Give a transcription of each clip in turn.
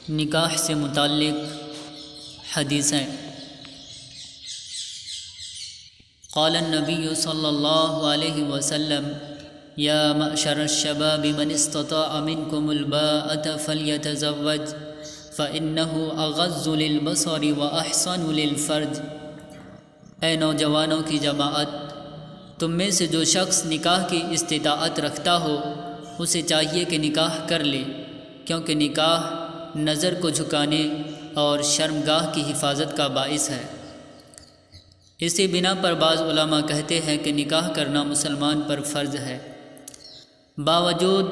نکاح سے متعلق حدیثیں۔ قال النبی صلی اللہ علیہ وسلم یا معشر الشباب من استطاع منکم الباءة فلیتزوج فإنه اغض للبصر واحسن للفرج۔ اے نوجوانوں کی جماعت، تم میں سے جو شخص نکاح کی استطاعت رکھتا ہو اسے چاہیے کہ نکاح کر لے، کیونکہ نکاح نظر کو جھکانے اور شرمگاہ کی حفاظت کا باعث ہے۔ اسی بنا پر بعض علماء کہتے ہیں کہ نکاح کرنا مسلمان پر فرض ہے، باوجود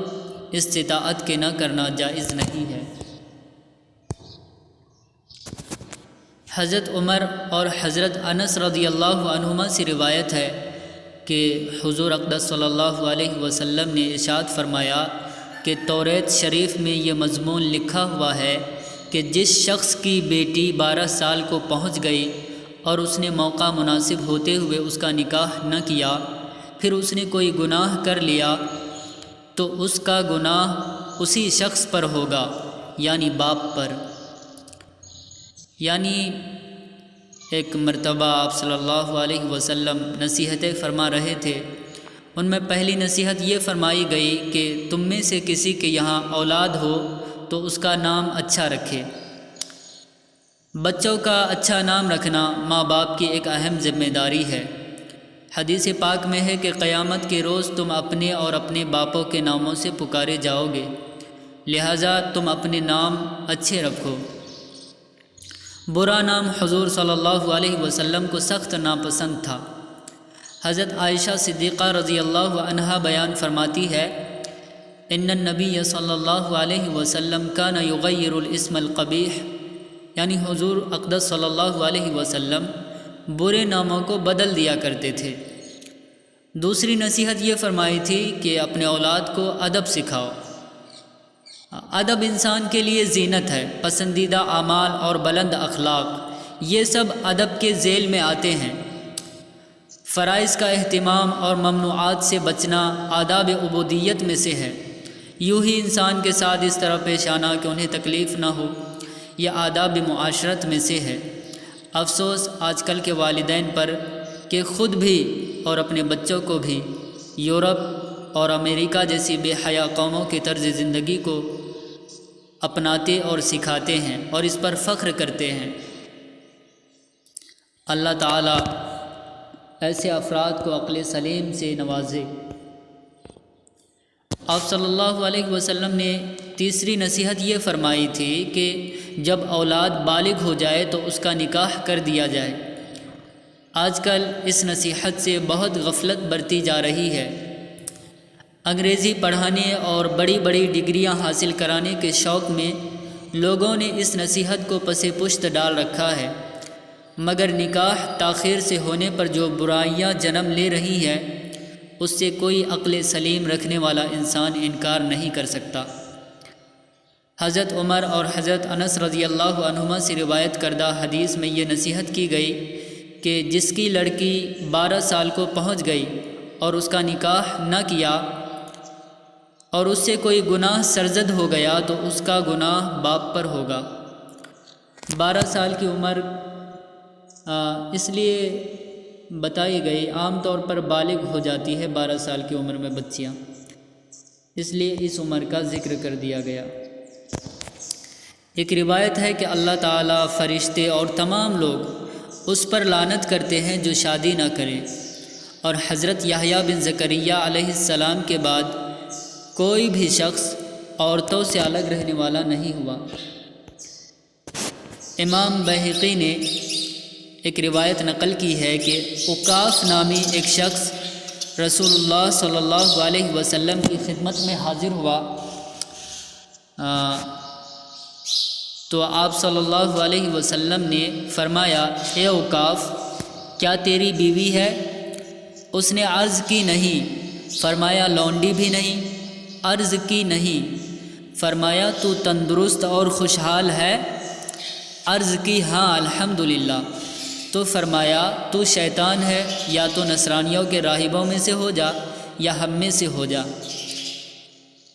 استطاعت کے نہ کرنا جائز نہیں ہے۔ حضرت عمر اور حضرت انس رضی اللہ عنہما سے روایت ہے کہ حضور اقدس صلی اللہ علیہ وسلم نے ارشاد فرمایا کہ توریت شریف میں یہ مضمون لکھا ہوا ہے کہ جس شخص کی بیٹی 12 سال کو پہنچ گئی اور اس نے موقع مناسب ہوتے ہوئے اس کا نکاح نہ کیا، پھر اس نے کوئی گناہ کر لیا تو اس کا گناہ اسی شخص پر ہوگا، یعنی باپ پر۔ یعنی ایک مرتبہ آپ صلی اللہ علیہ وسلم نصیحتیں فرما رہے تھے، ان میں پہلی نصیحت یہ فرمائی گئی کہ تم میں سے کسی کے یہاں اولاد ہو تو اس کا نام اچھا رکھے۔ بچوں کا اچھا نام رکھنا ماں باپ کی ایک اہم ذمہ داری ہے۔ حدیث پاک میں ہے کہ قیامت کے روز تم اپنے اور اپنے باپوں کے ناموں سے پکارے جاؤ گے، لہٰذا تم اپنے نام اچھے رکھو۔ برا نام حضور صلی اللہ علیہ وسلم کو سخت ناپسند تھا۔ حضرت عائشہ صدیقہ رضی اللہ عنہا بیان فرماتی ہے، ان النبی صلی اللہ علیہ وسلم کان یغیر الاسم القبیح، یعنی حضور اقدس صلی اللہ علیہ وسلم برے ناموں کو بدل دیا کرتے تھے۔ دوسری نصیحت یہ فرمائی تھی کہ اپنے اولاد کو ادب سکھاؤ۔ ادب انسان کے لیے زینت ہے، پسندیدہ اعمال اور بلند اخلاق، یہ سب ادب کے ذیل میں آتے ہیں۔ فرائض کا اہتمام اور ممنوعات سے بچنا آداب عبودیت میں سے ہے۔ یوں ہی انسان کے ساتھ اس طرح پیش آنا کہ انہیں تکلیف نہ ہو، یہ آداب معاشرت میں سے ہے۔ افسوس آج کل کے والدین پر کہ خود بھی اور اپنے بچوں کو بھی یورپ اور امریکہ جیسی بے حیا قوموں کی طرز زندگی کو اپناتے اور سکھاتے ہیں اور اس پر فخر کرتے ہیں۔ اللہ تعالیٰ ایسے افراد کو عقل سلیم سے نوازے۔ آپ صلی اللہ علیہ وسلم نے تیسری نصیحت یہ فرمائی تھی کہ جب اولاد بالغ ہو جائے تو اس کا نکاح کر دیا جائے۔ آج کل اس نصیحت سے بہت غفلت برتی جا رہی ہے۔ انگریزی پڑھانے اور بڑی بڑی ڈگریاں حاصل کرانے کے شوق میں لوگوں نے اس نصیحت کو پس پشت ڈال رکھا ہے، مگر نکاح تاخیر سے ہونے پر جو برائیاں جنم لے رہی ہے اس سے کوئی عقل سلیم رکھنے والا انسان انکار نہیں کر سکتا۔ حضرت عمر اور حضرت انس رضی اللہ عنہما سے روایت کردہ حدیث میں یہ نصیحت کی گئی کہ جس کی لڑکی 12 سال کو پہنچ گئی اور اس کا نکاح نہ کیا اور اس سے کوئی گناہ سرزد ہو گیا تو اس کا گناہ باپ پر ہوگا۔ 12 سال کی عمر اس لیے بتائی گئی، عام طور پر بالغ ہو جاتی ہے 12 سال کی عمر میں بچیاں، اس لیے اس عمر کا ذکر کر دیا گیا۔ ایک روایت ہے کہ اللہ تعالیٰ، فرشتے اور تمام لوگ اس پر لعنت کرتے ہیں جو شادی نہ کرے، اور حضرت یحییٰ بن زکریا علیہ السلام کے بعد کوئی بھی شخص عورتوں سے الگ رہنے والا نہیں ہوا۔ امام بہقی نے ایک روایت نقل کی ہے کہ عکاف نامی ایک شخص رسول اللہ صلی اللہ علیہ وسلم کی خدمت میں حاضر ہوا تو آپ صلی اللہ علیہ وسلم نے فرمایا، اے عکاف، کیا تیری بیوی ہے؟ اس نے عرض کی نہیں۔ فرمایا لونڈی بھی نہیں؟ عرض کی نہیں۔ فرمایا تو تندرست اور خوشحال ہے؟ عرض کی ہاں الحمدللہ۔ تو فرمایا تو شیطان ہے، یا تو نصرانیوں کے راہبوں میں سے ہو جا یا ہم میں سے ہو جا،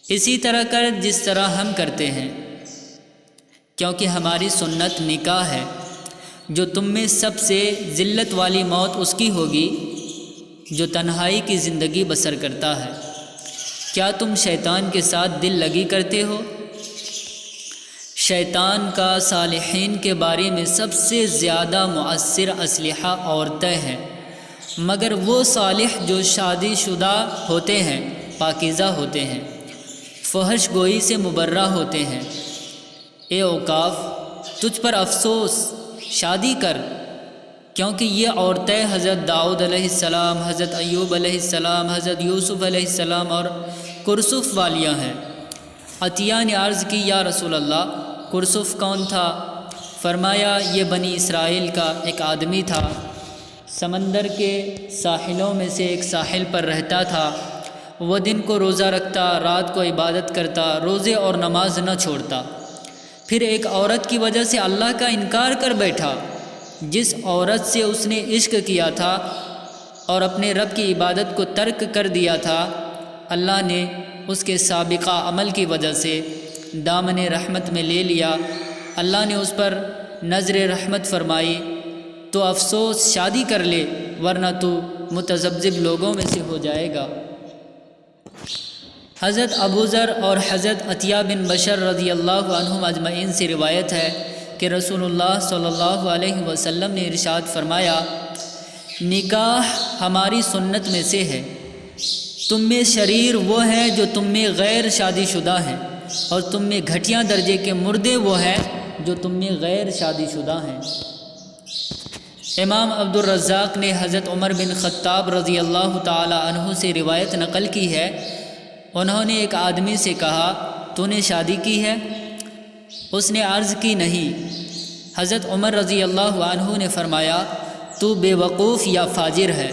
اسی طرح کر جس طرح ہم کرتے ہیں۔ کیونکہ ہماری سنت نکاح ہے۔ جو تم میں سب سے ذلت والی موت اس کی ہوگی جو تنہائی کی زندگی بسر کرتا ہے۔ کیا تم شیطان کے ساتھ دل لگی کرتے ہو؟ شیطان کا صالحین کے بارے میں سب سے زیادہ مؤثر اسلحہ عورتیں ہیں، مگر وہ صالح جو شادی شدہ ہوتے ہیں، پاکیزہ ہوتے ہیں، فحش گوئی سے مبرہ ہوتے ہیں۔ اے اوقاف، تجھ پر افسوس، شادی کر، کیونکہ یہ عورتیں حضرت داؤد علیہ السلام، حضرت ایوب علیہ السلام، حضرت یوسف علیہ السلام اور کرسف والیاں ہیں۔ عطیہ نے عرض کی، یا رسول اللہ، کرسف کون تھا؟ فرمایا، یہ بنی اسرائیل کا ایک آدمی تھا، سمندر کے ساحلوں میں سے ایک ساحل پر رہتا تھا۔ وہ دن کو روزہ رکھتا، رات کو عبادت کرتا، روزے اور نماز نہ چھوڑتا۔ پھر ایک عورت کی وجہ سے اللہ کا انکار کر بیٹھا۔ جس عورت سے اس نے عشق کیا تھا اور اپنے رب کی عبادت کو ترک کر دیا تھا، اللہ نے اس کے سابقہ عمل کی وجہ سے دامن رحمت میں لے لیا۔ اللہ نے اس پر نظر رحمت فرمائی، تو افسوس، شادی کر لے، ورنہ تو متذبذب لوگوں میں سے ہو جائے گا۔ حضرت ابو ذر اور حضرت عطیہ بن بشر رضی اللہ عنہم اجمعین سے روایت ہے کہ رسول اللہ صلی اللہ علیہ وسلم نے ارشاد فرمایا، نکاح ہماری سنت میں سے ہے۔ تم میں شریر وہ ہیں جو تم میں غیر شادی شدہ ہیں، اور تم میں گھٹیا درجے کے مردے وہ ہیں جو تم میں غیر شادی شدہ ہیں۔ امام عبد الرزاق نے حضرت عمر بن خطاب رضی اللہ تعالی عنہ سے روایت نقل کی ہے، انہوں نے ایک آدمی سے کہا، تو نے شادی کی ہے؟ اس نے عرض کی، نہیں۔ حضرت عمر رضی اللہ عنہ نے فرمایا، تو بے وقوف یا فاجر ہے۔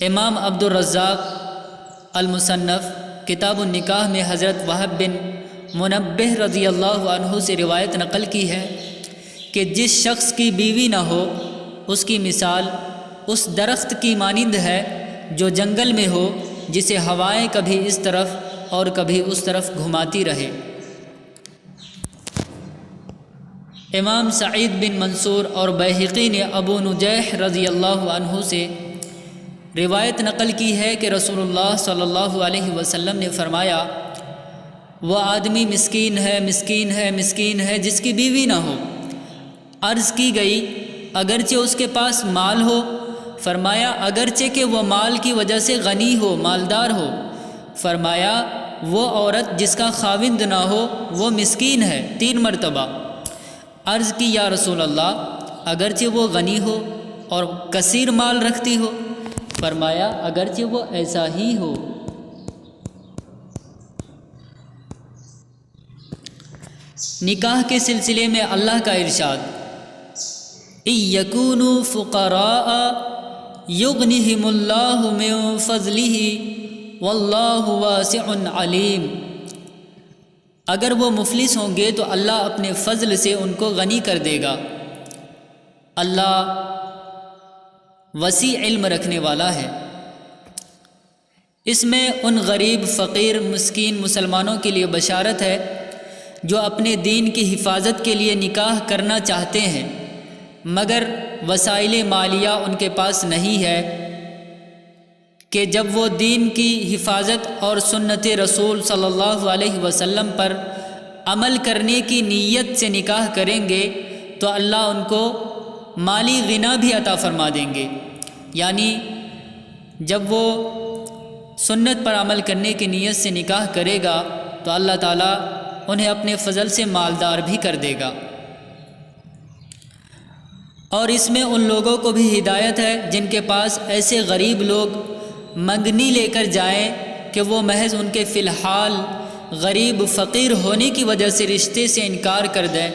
امام عبد الرزاق المصنف کتاب النکاح میں حضرت وہب بن منبہ رضی اللہ عنہ سے روایت نقل کی ہے کہ جس شخص کی بیوی نہ ہو، اس کی مثال اس درخت کی مانند ہے جو جنگل میں ہو، جسے ہوائیں کبھی اس طرف اور کبھی اس طرف گھماتی رہے۔ امام سعید بن منصور اور بیہقی نے ابو نجیح رضی اللہ عنہ سے روایت نقل کی ہے کہ رسول اللہ صلی اللہ علیہ وسلم نے فرمایا، وہ آدمی مسکین ہے، مسکین ہے، مسکین ہے جس کی بیوی نہ ہو۔ عرض کی گئی، اگرچہ اس کے پاس مال ہو؟ فرمایا، اگرچہ کہ وہ مال کی وجہ سے غنی ہو، مالدار ہو۔ فرمایا، وہ عورت جس کا خاوند نہ ہو وہ مسکین ہے، 3 مرتبہ۔ عرض کی، یا رسول اللہ، اگرچہ وہ غنی ہو اور کثیر مال رکھتی ہو؟ فرمایا، اگرچہ وہ ایسا ہی ہو۔ نکاح کے سلسلے میں اللہ کا ارشاد، إِن يَكُونُوا فُقَرَاءَ يُغْنِهِمُ اللَّهُ مِن فَضْلِهِ وَاللَّهُ وَاسِعٌ عَلِيمٌ۔ اگر وہ مفلس ہوں گے تو اللہ اپنے فضل سے ان کو غنی کر دے گا۔ اللہ وسیع علم رکھنے والا ہے۔ اس میں ان غریب، فقیر، مسکین مسلمانوں کے لیے بشارت ہے جو اپنے دین کی حفاظت کے لیے نکاح کرنا چاہتے ہیں مگر وسائل مالیہ ان کے پاس نہیں ہے، کہ جب وہ دین کی حفاظت اور سنت رسول صلی اللہ علیہ وسلم پر عمل کرنے کی نیت سے نکاح کریں گے تو اللہ ان کو مالی غنا بھی عطا فرما دیں گے۔ یعنی جب وہ سنت پر عمل کرنے کی نیت سے نکاح کرے گا تو اللہ تعالیٰ انہیں اپنے فضل سے مالدار بھی کر دے گا۔ اور اس میں ان لوگوں کو بھی ہدایت ہے جن کے پاس ایسے غریب لوگ منگنی لے کر جائیں کہ وہ محض ان کے فی الحال غریب فقیر ہونے کی وجہ سے رشتے سے انکار کر دیں۔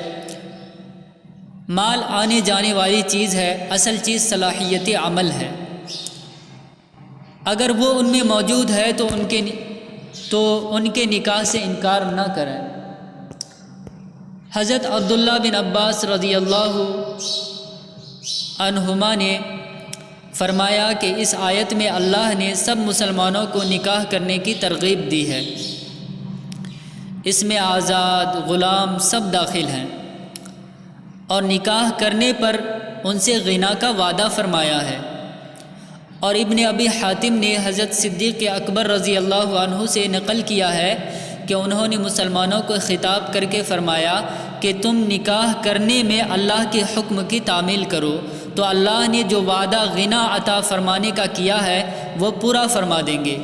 مال آنے جانے والی چیز ہے، اصل چیز صلاحیت عمل ہے۔ اگر وہ ان میں موجود ہے تو ان کے نکاح سے انکار نہ کریں۔ حضرت عبداللہ بن عباس رضی اللہ عنہما نے فرمایا کہ اس آیت میں اللہ نے سب مسلمانوں کو نکاح کرنے کی ترغیب دی ہے۔ اس میں آزاد غلام سب داخل ہیں، اور نکاح کرنے پر ان سے غنا کا وعدہ فرمایا ہے۔ اور ابن ابی حاتم نے حضرت صدیق اکبر رضی اللہ عنہ سے نقل کیا ہے کہ انہوں نے مسلمانوں کو خطاب کر کے فرمایا کہ تم نکاح کرنے میں اللہ کے حکم کی تعمیل کرو تو اللہ نے جو وعدہ غنا عطا فرمانے کا کیا ہے وہ پورا فرما دیں گے۔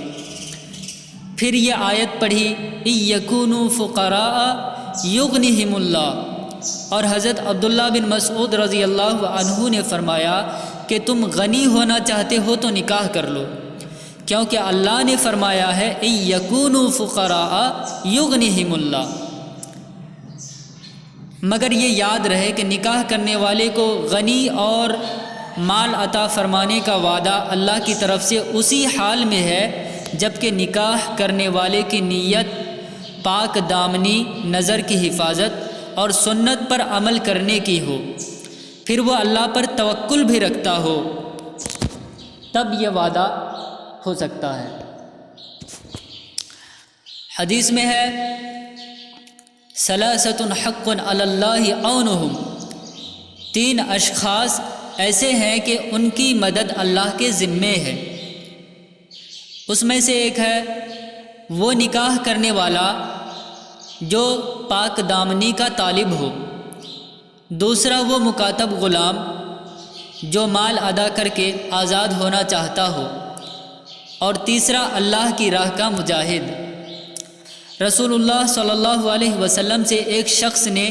پھر یہ آیت پڑھی اِن یکونوا فقراء یغنہم اللہ، اور حضرت عبداللہ بن مسعود رضی اللہ عنہ نے فرمایا کہ تم غنی ہونا چاہتے ہو تو نکاح کر لو، کیونکہ اللہ نے فرمایا ہے اِن یکونوا فقراء یغنہم اللہ۔ مگر یہ یاد رہے کہ نکاح کرنے والے کو غنی اور مال عطا فرمانے کا وعدہ اللہ کی طرف سے اسی حال میں ہے جبکہ نکاح کرنے والے کی نیت پاک دامنی، نظر کی حفاظت اور سنت پر عمل کرنے کی ہو، پھر وہ اللہ پر توکل بھی رکھتا ہو، تب یہ وعدہ ہو سکتا ہے۔ حدیث میں ہے ثلاثۃ حق علی اللہ عونہم، تین اشخاص ایسے ہیں کہ ان کی مدد اللہ کے ذمے ہے۔ اس میں سے ایک ہے وہ نکاح کرنے والا جو پاک دامنی کا طالب ہو، دوسرا وہ مکاتب غلام جو مال ادا کر کے آزاد ہونا چاہتا ہو، اور تیسرا اللہ کی راہ کا مجاہد۔ رسول اللہ صلی اللہ علیہ وسلم سے ایک شخص نے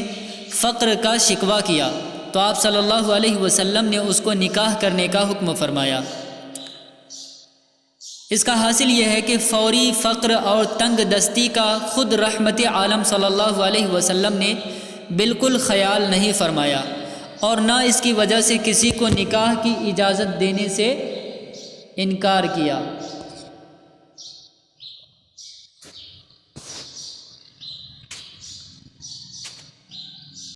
فقر کا شکوہ کیا تو آپ صلی اللہ علیہ وسلم نے اس کو نکاح کرنے کا حکم فرمایا۔ اس کا حاصل یہ ہے کہ فوری فقر اور تنگ دستی کا خود رحمت عالم صلی اللہ علیہ وسلم نے بالکل خیال نہیں فرمایا، اور نہ اس کی وجہ سے کسی کو نکاح کی اجازت دینے سے انکار کیا۔